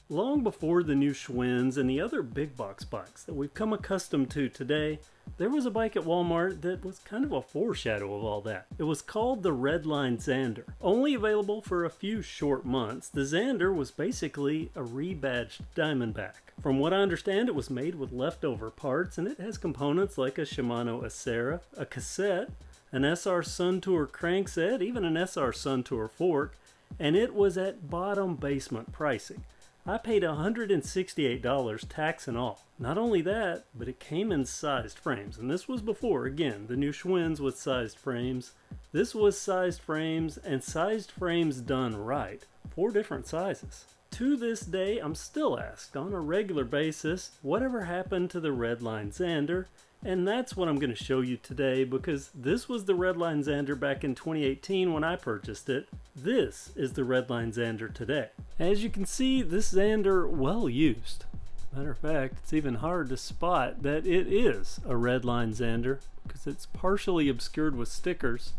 Long before the new Schwinn's and the other big box bikes that we've come accustomed to today, there was a bike at Walmart that was kind of a foreshadow of all that. It was called the Redline Zander. Only available for a few short months, the Zander was basically a rebadged Diamondback. From what I understand, it was made with leftover parts, and it has components like a Shimano Acera, a cassette, an SR Suntour crankset, even an SR Suntour fork, and it was at bottom basement pricing. I paid $168 tax and all. Not only that, but it came in sized frames. And this was before, again, the new Schwinn's with sized frames. This was sized frames, and sized frames done right. 4 different sizes. To this day, I'm still asked on a regular basis, whatever happened to the Redline Zander? And that's what I'm going to show you today, because this was the Redline Zander back in 2018 when I purchased it. This is the Redline Zander today. As you can see, this Zander well used. Matter of fact, it's even hard to spot that it is a Redline Zander because it's partially obscured with stickers.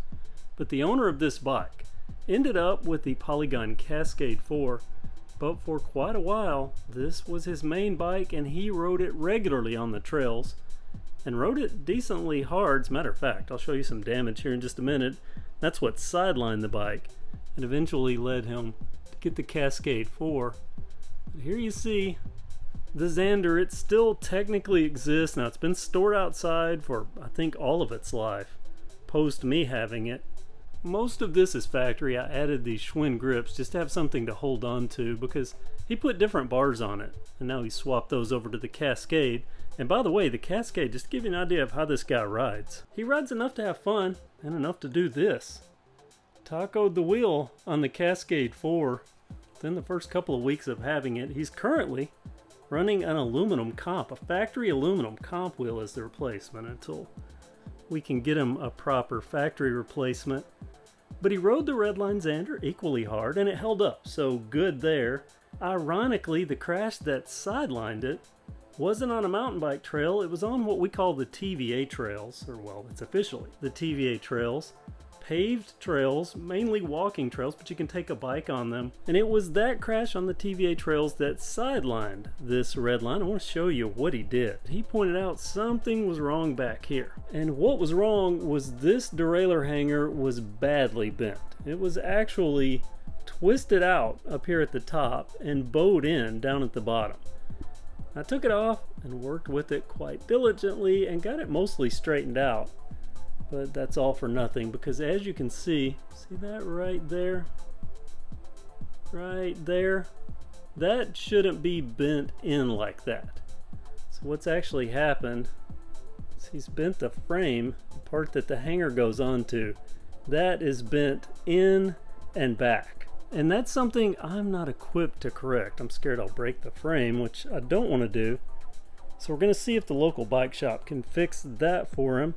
But the owner of this bike ended up with the Polygon Cascade 4, but for quite a while this was his main bike and he rode it regularly on the trails. And rode it decently hard. As a matter of fact, I'll show you some damage here in just a minute. That's what sidelined the bike and eventually led him to get the Cascade 4. But here you see the Zander. It still technically exists. Now, it's been stored outside for, I think, all of its life, post me having it. Most of this is factory. I added these Schwinn grips just to have something to hold on to because he put different bars on it. And now he swapped those over to the Cascade. And by the way, the Cascade, just to give you an idea of how this guy rides. He rides enough to have fun and enough to do this. Tacoed the wheel on the Cascade 4 within the first couple of weeks of having it. He's currently running an aluminum comp, a factory aluminum comp wheel as the replacement until we can get him a proper factory replacement. But he rode the Redline Zander equally hard and it held up, so good there. Ironically, the crash that sidelined it wasn't on a mountain bike trail, it was on what we call the TVA trails, or well, it's officially the TVA trails. Paved trails, mainly walking trails, but you can take a bike on them. And it was that crash on the TVA trails that sidelined this Redline. I want to show you what he did. He pointed out something was wrong back here. And what was wrong was this derailleur hanger was badly bent. It was actually twisted out up here at the top and bowed in down at the bottom. I took it off and worked with it quite diligently and got it mostly straightened out. But that's all for nothing because as you can see that right there? Right there? That shouldn't be bent in like that. So what's actually happened is he's bent the frame, the part that the hanger goes onto. That is bent in and back. And that's something I'm not equipped to correct. I'm scared I'll break the frame, which I don't want to do. So we're going to see if the local bike shop can fix that for him.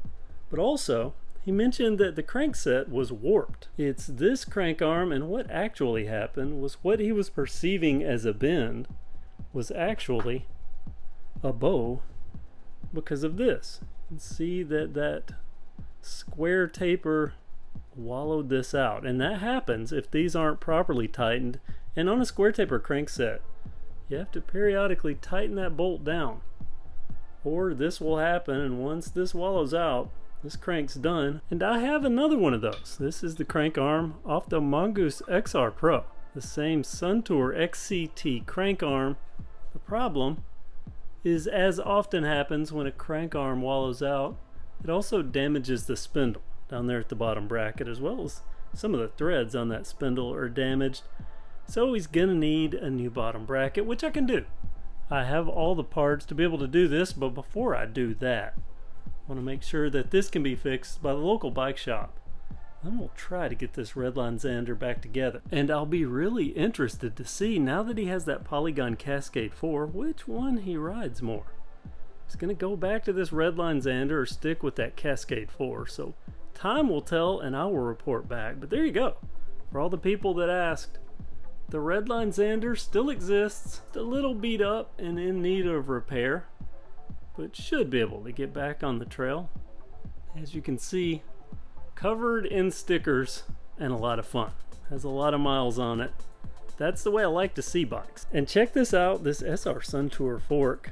But also, he mentioned that the crankset was warped. It's this crank arm, and what actually happened was what he was perceiving as a bend was actually a bow because of this. You can see that that square taper wallowed this out, and that happens if these aren't properly tightened. And on a square taper crankset, you have to periodically tighten that bolt down, or this will happen, and once this wallows out, this crank's done. And I have another one of those. This is the crank arm off the Mongoose XR Pro, the same Suntour XCT crank arm. The problem is, as often happens when a crank arm wallows out, it also damages the spindle down there at the bottom bracket, as well as some of the threads on that spindle are damaged. So he's gonna need a new bottom bracket, which I can do. I have all the parts to be able to do this, but before I do that, I want to make sure that this can be fixed by the local bike shop. Then we'll try to get this Redline Zander back together. And I'll be really interested to see, now that he has that Polygon Cascade 4, which one he rides more. He's gonna go back to this Redline Zander or stick with that Cascade 4. So time will tell and I will report back. But there you go. For all the people that asked, the Redline Zander still exists, a little beat up and in need of repair, but should be able to get back on the trail. As you can see, covered in stickers and a lot of fun. Has a lot of miles on it. That's the way I like to see bikes. And check this out, this SR Sun Tour fork.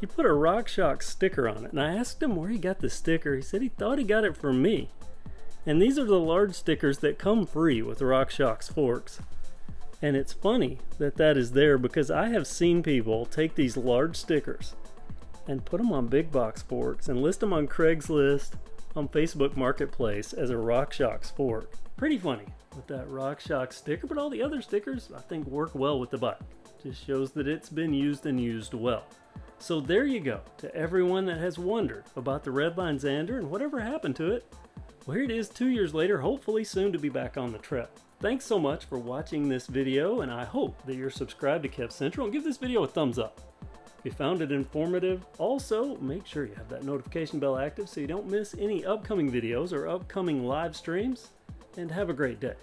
He put a RockShox sticker on it, and I asked him where he got the sticker. He said he thought he got it from me. And these are the large stickers that come free with RockShox forks. And it's funny that that is there because I have seen people take these large stickers and put them on big box forks and list them on Craigslist, on Facebook Marketplace as a RockShox fork. Pretty funny with that RockShox sticker, but all the other stickers I think work well with the bike. Just shows that it's been used and used well. So there you go, to everyone that has wondered about the Redline Zander and whatever happened to it. Well, here it is 2 years later, hopefully soon to be back on the trail. Thanks so much for watching this video, and I hope that you're subscribed to KevCentral and give this video a thumbs up. If you found it informative, also make sure you have that notification bell active so you don't miss any upcoming videos or upcoming live streams, and have a great day.